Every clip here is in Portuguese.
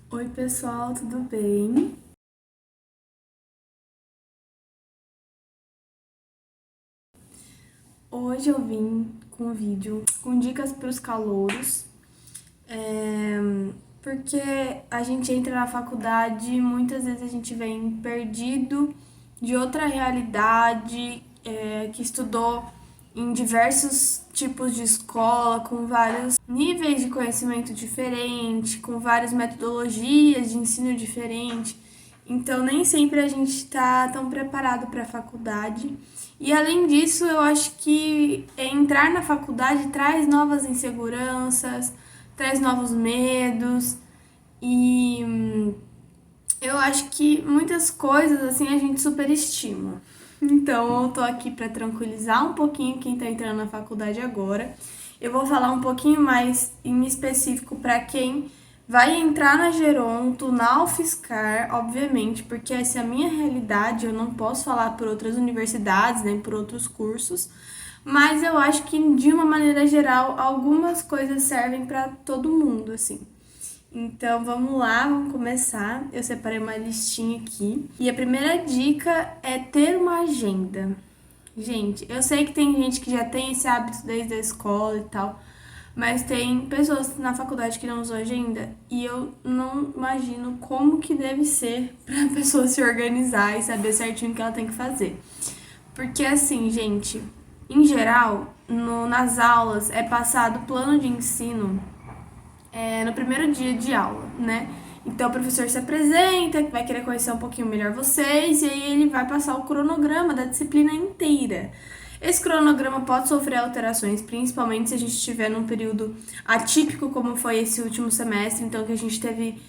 Oi, pessoal, tudo bem? Hoje eu vim com um vídeo com dicas para os calouros, é, porque a gente entra na faculdade e muitas vezes a gente vem perdido de outra realidade, que estudou em diversos tipos de escola, com vários níveis de conhecimento diferente, com várias metodologias de ensino diferente. Então, nem sempre a gente está tão preparado para a faculdade. E além disso, eu acho que entrar na faculdade traz novas inseguranças, traz novos medos e eu acho que muitas coisas assim a gente superestima. Então, eu tô aqui para tranquilizar um pouquinho quem tá entrando na faculdade agora. Eu vou falar um pouquinho mais em específico para quem vai entrar na Geronto, na UFSCar, obviamente, porque essa é a minha realidade, eu não posso falar por outras universidades, nem por outros cursos, mas eu acho que de uma maneira geral, algumas coisas servem para todo mundo, assim. Então vamos lá, vamos começar. Eu separei uma listinha aqui. E a primeira dica é ter uma agenda. Gente, eu sei que tem gente que já tem esse hábito desde a escola e tal, mas tem pessoas na faculdade que não usam agenda e eu não imagino como que deve ser para a pessoa se organizar e saber certinho o que ela tem que fazer. Porque assim, gente, em geral, nas aulas é passado o plano de ensino no primeiro dia de aula, né? Então o professor se apresenta, vai querer conhecer um pouquinho melhor vocês, e aí ele vai passar o cronograma da disciplina inteira. Esse cronograma pode sofrer alterações, principalmente se a gente estiver num período atípico, como foi esse último semestre, então que a gente teve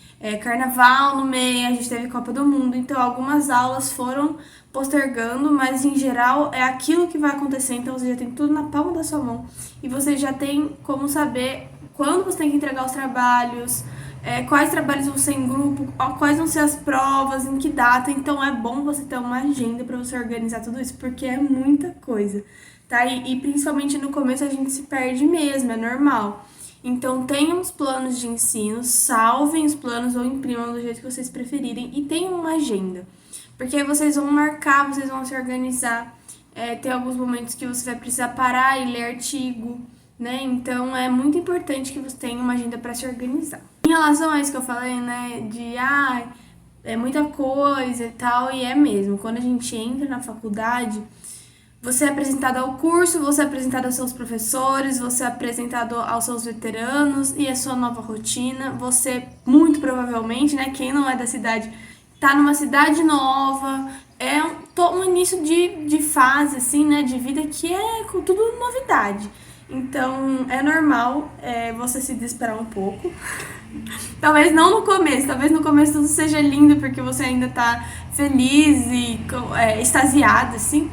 carnaval no meio, a gente teve Copa do Mundo, então algumas aulas foram postergando, mas em geral é aquilo que vai acontecer, então você já tem tudo na palma da sua mão e você já tem como saber quando você tem que entregar os trabalhos, quais trabalhos vão ser em grupo, quais vão ser as provas, em que data. Então é bom você ter uma agenda para você organizar tudo isso, porque é muita coisa, tá? E principalmente no começo a gente se perde mesmo, é normal. Então tenham os planos de ensino, salvem os planos ou imprimam do jeito que vocês preferirem e tenham uma agenda. Porque aí vocês vão marcar, vocês vão se organizar. Tem alguns momentos que você vai precisar parar e ler artigo, né? Então é muito importante que você tenha uma agenda para se organizar. Em relação a isso que eu falei, né, de é muita coisa e tal, e é mesmo. Quando a gente entra na faculdade, você é apresentado ao curso, você é apresentado aos seus professores, você é apresentado aos seus veteranos e a sua nova rotina. Você, muito provavelmente, né, quem não é da cidade, tá numa cidade nova, é um início de fase, assim, né, de vida que é com tudo novidade. Então, é normal você se desesperar um pouco. Talvez não no começo, talvez no começo tudo seja lindo porque você ainda tá feliz e extasiado, assim.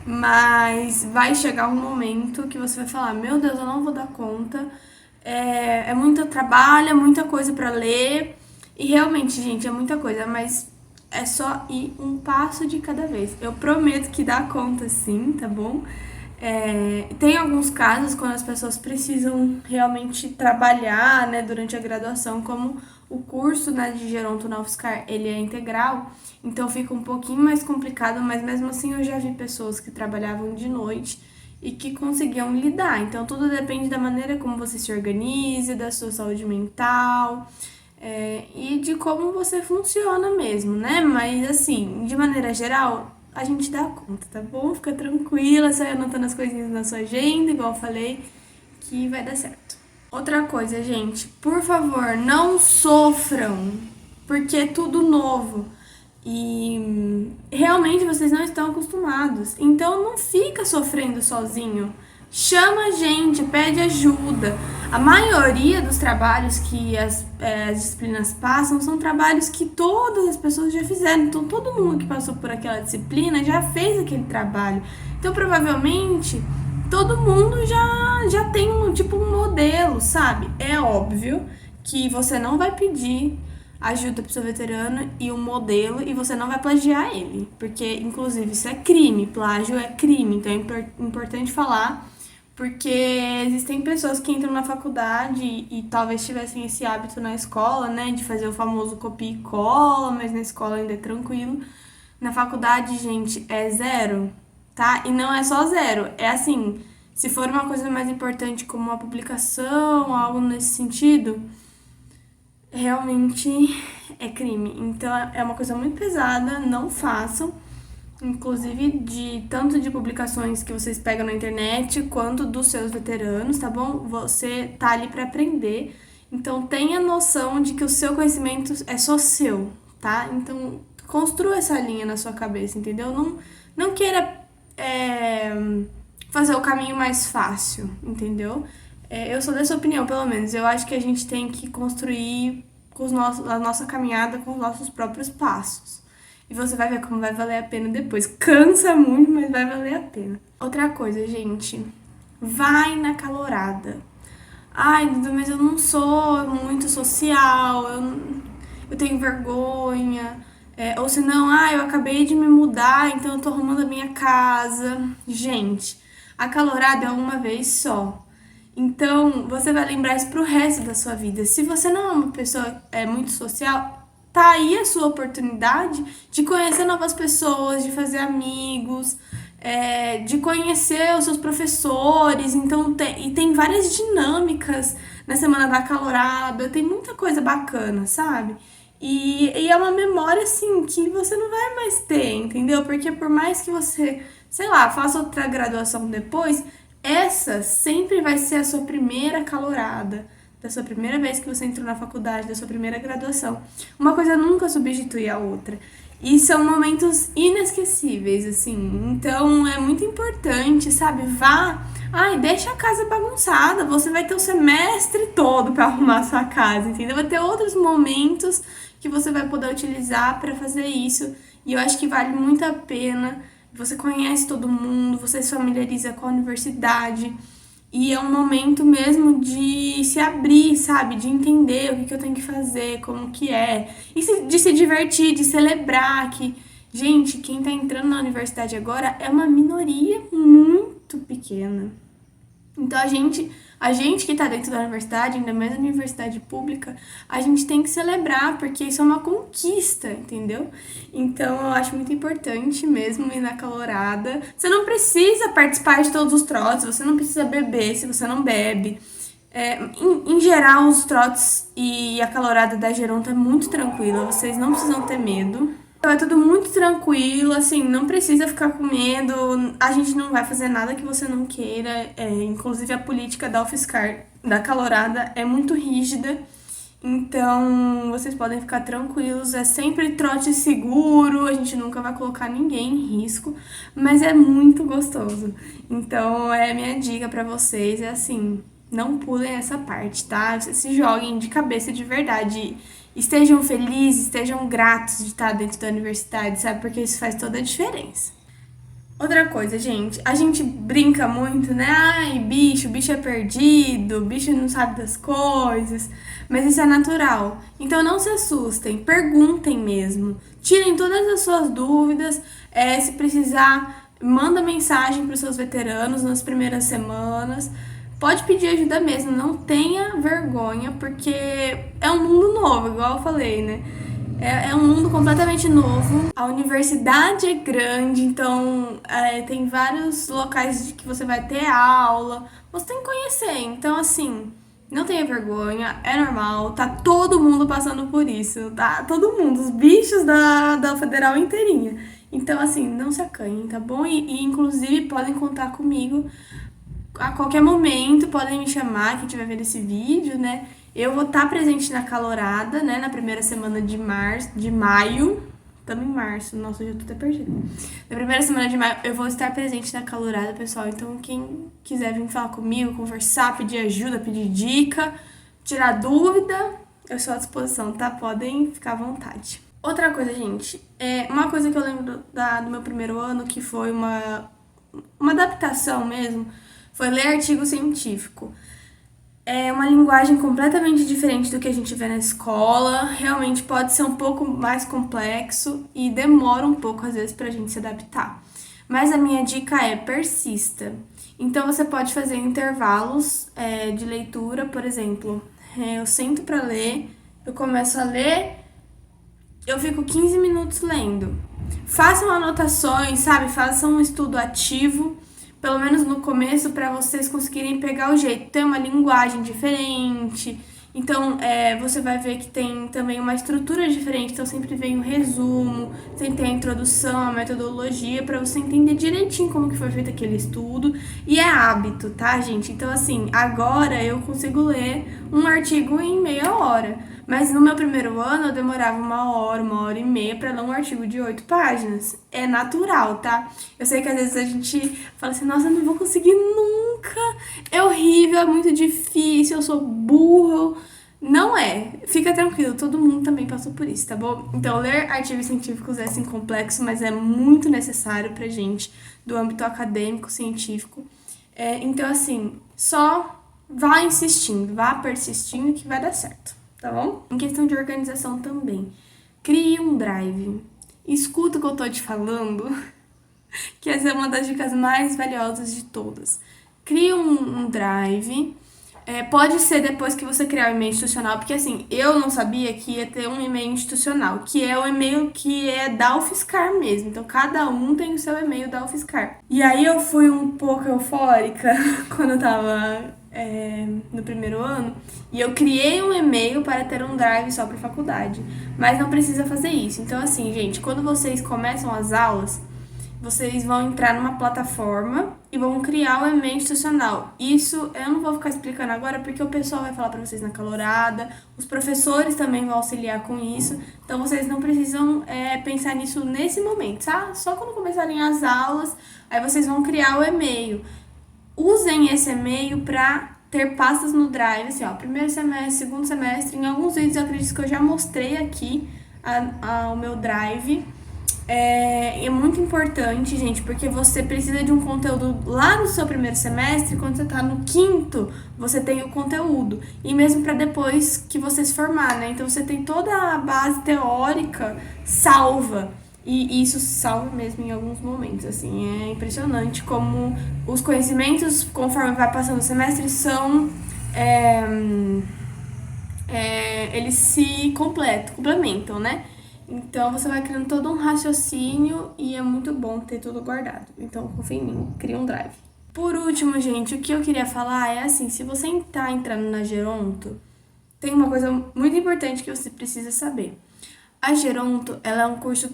Mas vai chegar um momento que você vai falar: Meu Deus, eu não vou dar conta. É muito trabalho, é muita coisa pra ler. E realmente, gente, é muita coisa, mas é só ir um passo de cada vez. Eu prometo que dá conta sim, tá bom? Tem alguns casos quando as pessoas precisam realmente trabalhar, né, durante a graduação, como o curso, né, de Geronto na UFSCar, ele é integral, então fica um pouquinho mais complicado, mas mesmo assim eu já vi pessoas que trabalhavam de noite e que conseguiam lidar. Então tudo depende da maneira como você se organiza, da sua saúde mental, e de como você funciona mesmo, né? Mas assim, de maneira geral, a gente dá conta, tá bom? Fica tranquila, sai anotando as coisinhas na sua agenda, igual eu falei, que vai dar certo. Outra coisa, gente, por favor, não sofram, porque é tudo novo e realmente vocês não estão acostumados. Então não fica sofrendo sozinho. Chama a gente, pede ajuda. A maioria dos trabalhos que as disciplinas passam são trabalhos que todas as pessoas já fizeram. Então, todo mundo que passou por aquela disciplina já fez aquele trabalho. Então, provavelmente, todo mundo já tem um modelo, sabe? É óbvio que você não vai pedir ajuda pro seu veterano e o modelo e você não vai plagiar ele. Porque, inclusive, isso é crime. Plágio é crime. Então, é importante falar Porque existem pessoas que entram na faculdade e talvez tivessem esse hábito na escola, né, de fazer o famoso copia e cola, mas na escola ainda é tranquilo. Na faculdade, gente, é zero, tá? E não é só zero, é assim, se for uma coisa mais importante como uma publicação, algo nesse sentido, realmente é crime. Então é uma coisa muito pesada, não façam. Inclusive tanto de publicações que vocês pegam na internet quanto dos seus veteranos, tá bom? Você tá ali para aprender. Então tenha noção de que o seu conhecimento é só seu, tá? Então construa essa linha na sua cabeça, entendeu? Não queira fazer o caminho mais fácil, entendeu? Eu sou dessa opinião, pelo menos. Eu acho que a gente tem que construir a nossa caminhada com os nossos próprios passos. E você vai ver como vai valer a pena depois. Cansa muito, mas vai valer a pena. Outra coisa, gente. Vai na calorada. Ai, Duda, mas eu não sou muito social. Eu tenho vergonha. Ou senão, eu acabei de me mudar, então eu tô arrumando a minha casa. Gente, a calorada é uma vez só. Então, você vai lembrar isso pro resto da sua vida. Se você não é uma pessoa muito social, tá aí a sua oportunidade de conhecer novas pessoas, de fazer amigos, de conhecer os seus professores. Então, tem várias dinâmicas na Semana da Calorada, tem muita coisa bacana, sabe? E é uma memória, assim, que você não vai mais ter, entendeu? Porque por mais que você, sei lá, faça outra graduação depois, essa sempre vai ser a sua primeira calorada, da sua primeira vez que você entrou na faculdade, da sua primeira graduação. Uma coisa nunca substitui a outra. E são momentos inesquecíveis, assim. Então é muito importante, sabe? Deixa a casa bagunçada. Você vai ter o semestre todo para arrumar a sua casa, entendeu? Vai ter outros momentos que você vai poder utilizar para fazer isso. E eu acho que vale muito a pena. Você conhece todo mundo, você se familiariza com a universidade. E é um momento mesmo de se abrir, sabe? De entender o que eu tenho que fazer, como que é. E de se divertir, de celebrar que... Gente, quem tá entrando na universidade agora é uma minoria muito pequena. Então a gente que tá dentro da universidade, ainda mais na universidade pública, a gente tem que celebrar, porque isso é uma conquista, entendeu? Então eu acho muito importante mesmo ir na calorada. Você não precisa participar de todos os trotes, você não precisa beber se você não bebe. Em geral, os trotes e a calorada da Geronta é muito tranquila, vocês não precisam ter medo. Então é tudo muito tranquilo, assim, não precisa ficar com medo, a gente não vai fazer nada que você não queira, inclusive a política da UFSCar, da calorada, é muito rígida, então vocês podem ficar tranquilos, é sempre trote seguro, a gente nunca vai colocar ninguém em risco, mas é muito gostoso. Então minha dica pra vocês é assim, não pulem essa parte, tá? Vocês se joguem de cabeça de verdade. Estejam felizes, estejam gratos de estar dentro da universidade, sabe? Porque isso faz toda a diferença. Outra coisa, gente, a gente brinca muito, né? Ai, bicho é perdido, bicho não sabe das coisas, mas isso é natural. Então não se assustem, perguntem mesmo, tirem todas as suas dúvidas, se precisar, manda mensagem para os seus veteranos nas primeiras semanas. Pode pedir ajuda mesmo, não tenha vergonha, porque é um mundo novo, igual eu falei, né? É um mundo completamente novo. A universidade é grande, então tem vários locais que você vai ter aula. Você tem que conhecer, então assim, não tenha vergonha, é normal, tá todo mundo passando por isso, tá? Todo mundo, os bichos da federal inteirinha. Então assim, não se acanhem, tá bom? E inclusive podem contar comigo. A qualquer momento podem me chamar, quem estiver vendo esse vídeo, né? Eu vou estar presente na calorada, né? Na primeira semana de maio. Estamos em março, nossa, eu já tô até perdida. Na primeira semana de maio eu vou estar presente na calorada, pessoal. Então quem quiser vir falar comigo, conversar, pedir ajuda, pedir dica, tirar dúvida, eu estou à disposição, tá? Podem ficar à vontade. Outra coisa, gente, uma coisa que eu lembro do meu primeiro ano, que foi uma adaptação mesmo, foi ler artigo científico. É uma linguagem completamente diferente do que a gente vê na escola, realmente pode ser um pouco mais complexo e demora um pouco, às vezes, pra gente se adaptar. Mas a minha dica é persista. Então, você pode fazer intervalos de leitura, por exemplo, eu sento para ler, eu começo a ler, eu fico 15 minutos lendo. Façam anotações, sabe? Façam um estudo ativo, pelo menos no começo, para vocês conseguirem pegar o jeito. Tem uma linguagem diferente, então você vai ver que tem também uma estrutura diferente. Então sempre vem o resumo, sempre tem a introdução, a metodologia, para você entender direitinho como que foi feito aquele estudo. E é hábito, tá, gente? Então assim, agora eu consigo ler um artigo em meia hora. Mas no meu primeiro ano eu demorava 1 hora e meia para ler um artigo de 8 páginas. É natural, tá? Eu sei que às vezes a gente fala assim, nossa, eu não vou conseguir nunca. É horrível, é muito difícil, eu sou burro. Não é. Fica tranquilo, todo mundo também passou por isso, tá bom? Então, ler artigos científicos é assim complexo, mas é muito necessário pra gente do âmbito acadêmico, científico. Então, assim, só vá insistindo, vá persistindo que vai dar certo. Tá bom? Em questão de organização também. Crie um drive. Escuta o que eu tô te falando, que essa é uma das dicas mais valiosas de todas. Crie um drive. Pode ser depois que você criar o e-mail institucional, porque assim, eu não sabia que ia ter um e-mail institucional, que é o e-mail que é da UFSCar mesmo. Então, cada um tem o seu e-mail da UFSCar. E aí eu fui um pouco eufórica quando eu tava no primeiro ano, e eu criei um e-mail para ter um drive só para faculdade, mas não precisa fazer isso. Então assim, gente, quando vocês começam as aulas, vocês vão entrar numa plataforma e vão criar o e-mail institucional. Isso eu não vou ficar explicando agora, porque o pessoal vai falar para vocês na calorada, os professores também vão auxiliar com isso, então vocês não precisam pensar nisso nesse momento, tá? Só quando começarem as aulas, aí vocês vão criar o e-mail. Usem esse e-mail para ter pastas no Drive, assim, ó, primeiro semestre, segundo semestre. Em alguns vídeos eu acredito que eu já mostrei aqui o meu Drive. É muito importante, gente, porque você precisa de um conteúdo lá no seu primeiro semestre. Quando você tá no quinto, você tem o conteúdo. E mesmo para depois que você se formar, né? Então você tem toda a base teórica salva. E isso salva mesmo em alguns momentos, assim, é impressionante como os conhecimentos, conforme vai passando o semestre, são... eles se complementam, né? Então, você vai criando todo um raciocínio e é muito bom ter tudo guardado. Então, confia em mim, cria um drive. Por último, gente, o que eu queria falar é assim, se você tá entrando na Geronto, tem uma coisa muito importante que você precisa saber. A Geronto, ela é um curso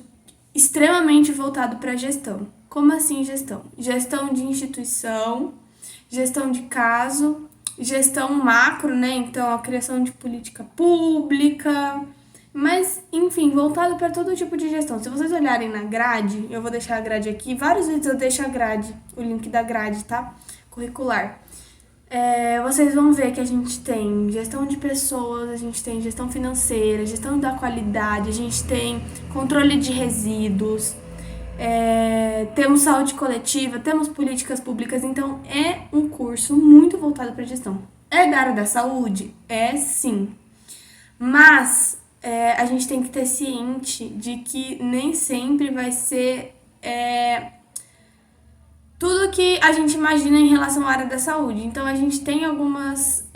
extremamente voltado para gestão. Como assim gestão? Gestão de instituição, gestão de caso, gestão macro, né? Então, a criação de política pública, mas, enfim, voltado para todo tipo de gestão. Se vocês olharem na grade, eu vou deixar a grade aqui, vários vídeos eu deixo a grade, o link da grade, tá? Curricular. Vocês vão ver que a gente tem gestão de pessoas, a gente tem gestão financeira, gestão da qualidade, a gente tem controle de resíduos, temos saúde coletiva, temos políticas públicas, então é um curso muito voltado para gestão. É da área da saúde? É sim. Mas a gente tem que ter ciente de que nem sempre vai ser tudo que a gente imagina em relação à área da saúde. Então, a gente tem algumas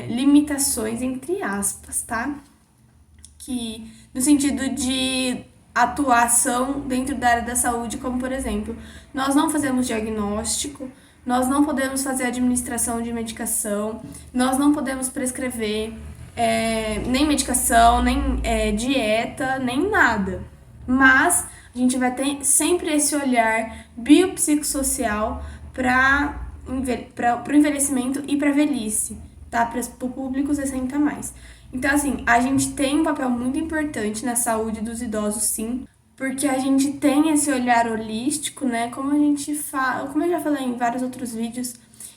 limitações, entre aspas, tá? Que, no sentido de atuação dentro da área da saúde, como, por exemplo, nós não fazemos diagnóstico, nós não podemos fazer administração de medicação, nós não podemos prescrever nem medicação, nem dieta, nem nada. Mas a gente vai ter sempre esse olhar biopsicossocial para o envelhecimento e para a velhice, tá? Para o público 60 a mais. Então, assim, a gente tem um papel muito importante na saúde dos idosos, sim, porque a gente tem esse olhar holístico, né? Como a gente fala, como eu já falei em vários outros vídeos,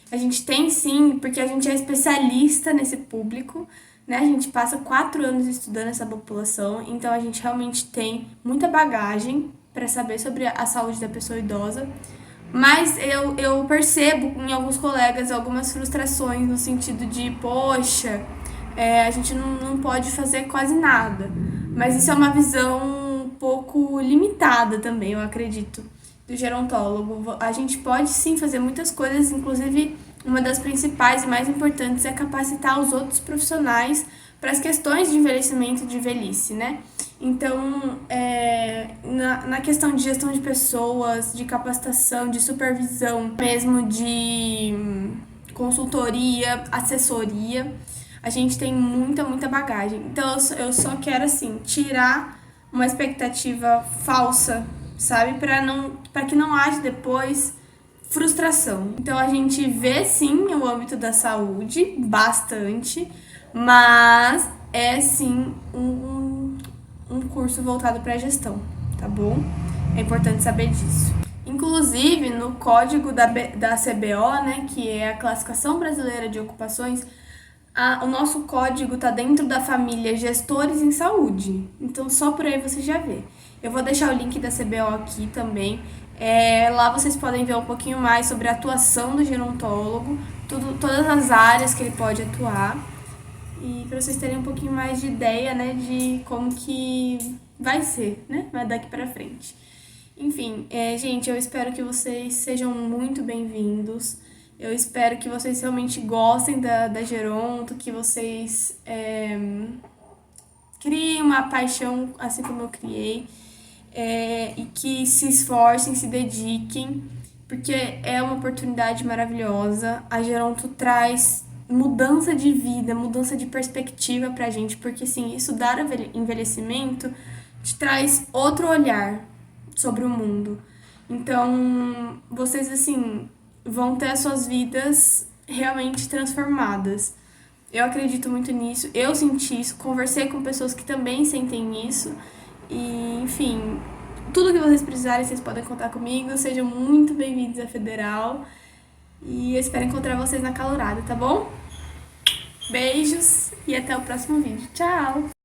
a gente tem sim, porque a gente é especialista nesse público, né? A gente passa 4 anos estudando essa população, então a gente realmente tem muita bagagem para saber sobre a saúde da pessoa idosa. Mas eu percebo em alguns colegas algumas frustrações no sentido de, poxa, a gente não pode fazer quase nada. Mas isso é uma visão um pouco limitada também, eu acredito. do gerontólogo. A gente pode sim fazer muitas coisas, inclusive uma das principais e mais importantes é capacitar os outros profissionais para as questões de envelhecimento e de velhice, né? Então, na questão de gestão de pessoas, de capacitação, de supervisão, mesmo de consultoria, assessoria, a gente tem muita bagagem. Então, eu só quero, assim, tirar uma expectativa falsa, sabe? Para que não haja depois frustração. Então, a gente vê, sim, o âmbito da saúde, bastante, mas é, sim, um curso voltado para a gestão, tá bom? É importante saber disso. Inclusive, no código da CBO, né, que é a Classificação Brasileira de Ocupações, o nosso código tá dentro da família Gestores em Saúde. Então, só por aí você já vê. Eu vou deixar o link da CBO aqui também. Lá vocês podem ver um pouquinho mais sobre a atuação do gerontólogo, todas as áreas que ele pode atuar. E para vocês terem um pouquinho mais de ideia, né, de como que vai ser, né, daqui para frente. Enfim, gente, eu espero que vocês sejam muito bem-vindos. Eu espero que vocês realmente gostem da Geronto, que vocês criem uma paixão assim como eu criei, e que se esforcem, se dediquem, porque é uma oportunidade maravilhosa. A Geronto traz mudança de vida, mudança de perspectiva pra gente, porque sim, estudar envelhecimento te traz outro olhar sobre o mundo. Então, vocês, assim, vão ter as suas vidas realmente transformadas. Eu acredito muito nisso, eu senti isso, conversei com pessoas que também sentem isso. E, enfim, tudo que vocês precisarem, vocês podem contar comigo. Sejam muito bem-vindos à Federal. E eu espero encontrar vocês na calorada, tá bom? Beijos e até o próximo vídeo. Tchau!